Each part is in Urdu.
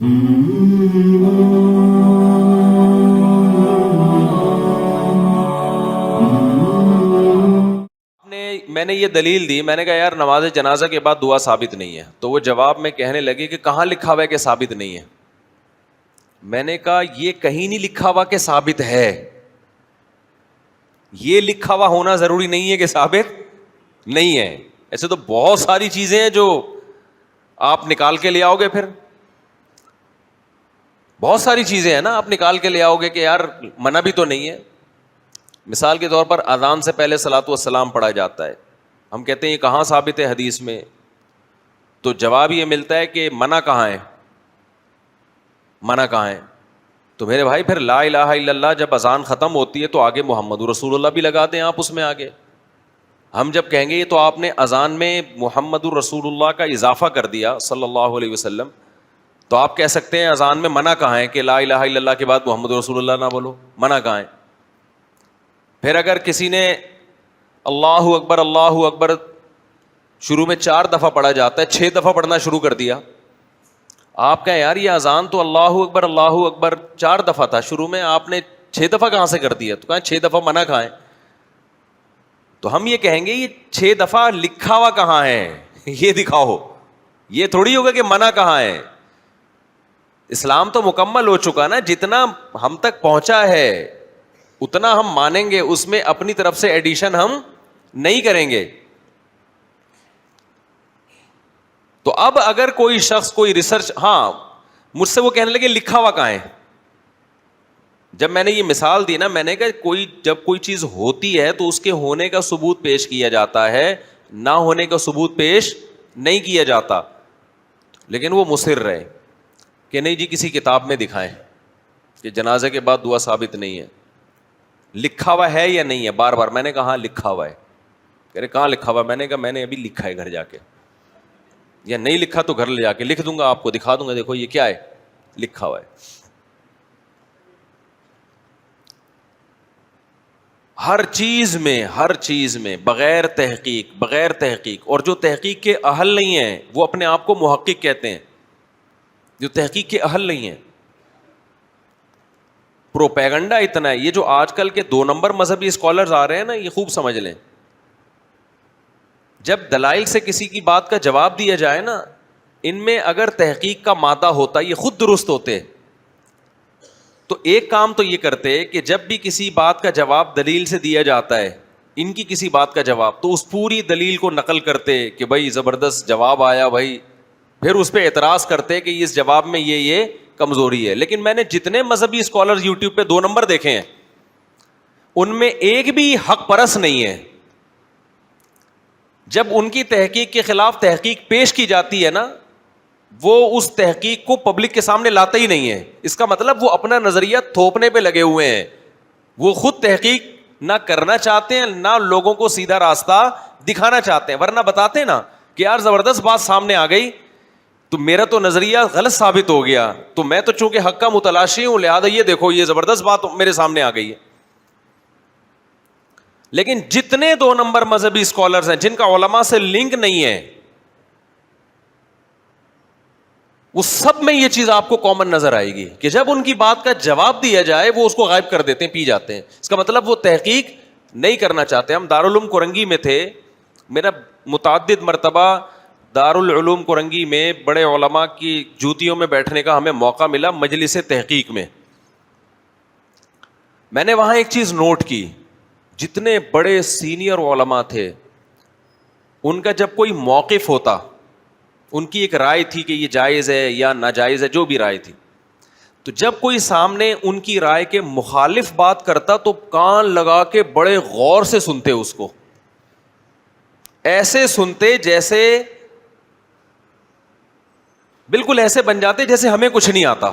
میں نے یہ دلیل دی, میں نے کہا یار نماز جنازہ کے بعد دعا ثابت نہیں ہے, تو وہ جواب میں کہنے لگے کہ کہاں لکھا ہوا ہے کہ ثابت نہیں ہے. میں نے کہا یہ کہیں نہیں لکھا ہوا کہ ثابت ہے, یہ لکھا ہوا ہونا ضروری نہیں ہے کہ ثابت نہیں ہے. ایسے تو بہت ساری چیزیں ہیں جو آپ نکال کے لے آؤ گے, پھر بہت ساری چیزیں ہیں نا آپ نکال کے لے آؤ گے کہ یار منع بھی تو نہیں ہے. مثال کے طور پر اذان سے پہلے صلاۃ والسلام پڑھا جاتا ہے, ہم کہتے ہیں یہ کہاں ثابت ہے حدیث میں, تو جواب یہ ملتا ہے کہ منع کہاں ہے, منع کہاں ہے. تو میرے بھائی پھر لا الہ الا اللہ جب اذان ختم ہوتی ہے تو آگے محمد رسول اللہ بھی لگا دیں آپ اس میں آگے. ہم جب کہیں گے یہ تو آپ نے اذان میں محمد رسول اللہ کا اضافہ کر دیا صلی اللہ علیہ وسلم, تو آپ کہہ سکتے ہیں اذان میں منع کہاں ہے کہ لا الہ الا اللہ کے بعد محمد رسول اللہ نہ بولو, منع کہاں ہے. پھر اگر کسی نے اللہ اکبر شروع میں 4 دفعہ پڑھا جاتا ہے, 6 دفعہ پڑھنا شروع کر دیا, آپ کہیں یار یہ اذان تو اللہ اکبر 4 دفعہ تھا شروع میں, آپ نے 6 دفعہ کہاں سے کر دیا, تو کہاں 6 دفعہ منع کہاں ہے. تو ہم یہ کہیں گے یہ 6 دفعہ لکھا ہوا کہاں ہے, یہ دکھاؤ. یہ تھوڑی ہوگا کہ منع کہاں ہے. اسلام تو مکمل ہو چکا نا, جتنا ہم تک پہنچا ہے اتنا ہم مانیں گے, اس میں اپنی طرف سے ایڈیشن ہم نہیں کریں گے. تو اب اگر کوئی شخص کوئی ریسرچ, ہاں مجھ سے وہ کہنے لگے لکھا ہوا کہاں ہے. جب میں نے یہ مثال دی نا, میں نے کہا جب کوئی چیز ہوتی ہے تو اس کے ہونے کا ثبوت پیش کیا جاتا ہے, نہ ہونے کا ثبوت پیش نہیں کیا جاتا. لیکن وہ مصر رہے کہ نہیں جی کسی کتاب میں دکھائیں کہ جنازے کے بعد دعا ثابت نہیں ہے. لکھا ہوا ہے یا نہیں ہے, بار بار میں نے کہا ہاں لکھا ہوا ہے. کہہ رہے کہاں لکھا ہوا, میں نے کہا میں نے ابھی لکھا ہے گھر جا کے, یا نہیں لکھا تو گھر لے جا کے لکھ دوں گا, آپ کو دکھا دوں گا, دیکھو یہ کیا ہے لکھا ہوا ہے. ہر چیز میں بغیر تحقیق, اور جو تحقیق کے اہل نہیں ہیں وہ اپنے آپ کو محقق کہتے ہیں, جو تحقیق کے اہل نہیں ہیں. پروپیگنڈا اتنا ہے, یہ جو آج کل کے 2 نمبر مذہبی اسکالرز آ رہے ہیں نا, یہ خوب سمجھ لیں, جب دلائل سے کسی کی بات کا جواب دیا جائے نا, ان میں اگر تحقیق کا مادہ ہوتا یہ خود درست ہوتے, تو ایک کام تو یہ کرتے کہ جب بھی کسی بات کا جواب دلیل سے دیا جاتا ہے, ان کی کسی بات کا جواب, تو اس پوری دلیل کو نقل کرتے کہ بھائی زبردست جواب آیا بھائی, پھر اس پہ اعتراض کرتے کہ اس جواب میں یہ کمزوری ہے. لیکن میں نے جتنے مذہبی اسکالر یوٹیوب پہ 2 نمبر دیکھے ہیں, ان میں ایک بھی حق پرست نہیں ہے. جب ان کی تحقیق کے خلاف تحقیق پیش کی جاتی ہے نا, وہ اس تحقیق کو پبلک کے سامنے لاتا ہی نہیں ہے. اس کا مطلب وہ اپنا نظریہ تھوپنے پہ لگے ہوئے ہیں, وہ خود تحقیق نہ کرنا چاہتے ہیں, نہ لوگوں کو سیدھا راستہ دکھانا چاہتے ہیں. ورنہ بتاتے نا کہ یار زبردست بات سامنے آ گئی, تو میرا تو نظریہ غلط ثابت ہو گیا, تو میں تو چونکہ حق کا متلاشی ہوں, لہذا یہ دیکھو یہ زبردست بات میرے سامنے آ گئی ہے. لیکن جتنے 2 نمبر مذہبی اسکالرز ہیں جن کا علماء سے لنک نہیں ہے, وہ سب میں یہ چیز آپ کو کامن نظر آئے گی کہ جب ان کی بات کا جواب دیا جائے وہ اس کو غائب کر دیتے ہیں, پی جاتے ہیں. اس کا مطلب وہ تحقیق نہیں کرنا چاہتے. ہم دارالعلوم کورنگی میں تھے, میرا متعدد مرتبہ دارالعلوم کورنگی میں بڑے علماء کی جوتیوں میں بیٹھنے کا ہمیں موقع ملا مجلس تحقیق میں. میں نے وہاں ایک چیز نوٹ کی, جتنے بڑے سینئر علماء تھے ان کا جب کوئی موقف ہوتا, ان کی ایک رائے تھی کہ یہ جائز ہے یا ناجائز ہے, جو بھی رائے تھی, تو جب کوئی سامنے ان کی رائے کے مخالف بات کرتا تو کان لگا کے بڑے غور سے سنتے اس کو, ایسے سنتے جیسے بالکل ایسے بن جاتے جیسے ہمیں کچھ نہیں آتا.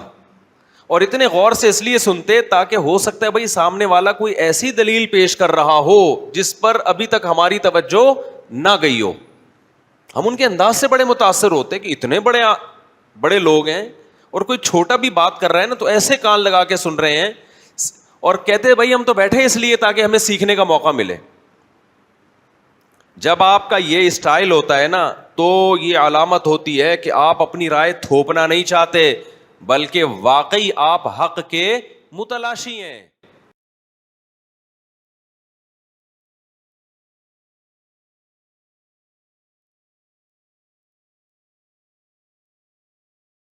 اور اتنے غور سے اس لیے سنتے تاکہ ہو سکتا ہے بھائی سامنے والا کوئی ایسی دلیل پیش کر رہا ہو جس پر ابھی تک ہماری توجہ نہ گئی ہو. ہم ان کے انداز سے بڑے متاثر ہوتے کہ اتنے بڑے لوگ ہیں اور کوئی چھوٹا بھی بات کر رہا ہے نا تو ایسے کان لگا کے سن رہے ہیں, اور کہتے بھائی ہم تو بیٹھے اس لیے تاکہ ہمیں سیکھنے کا موقع ملے. جب آپ کا یہ اسٹائل ہوتا ہے نا تو یہ علامت ہوتی ہے کہ آپ اپنی رائے تھوپنا نہیں چاہتے, بلکہ واقعی آپ حق کے متلاشی ہیں.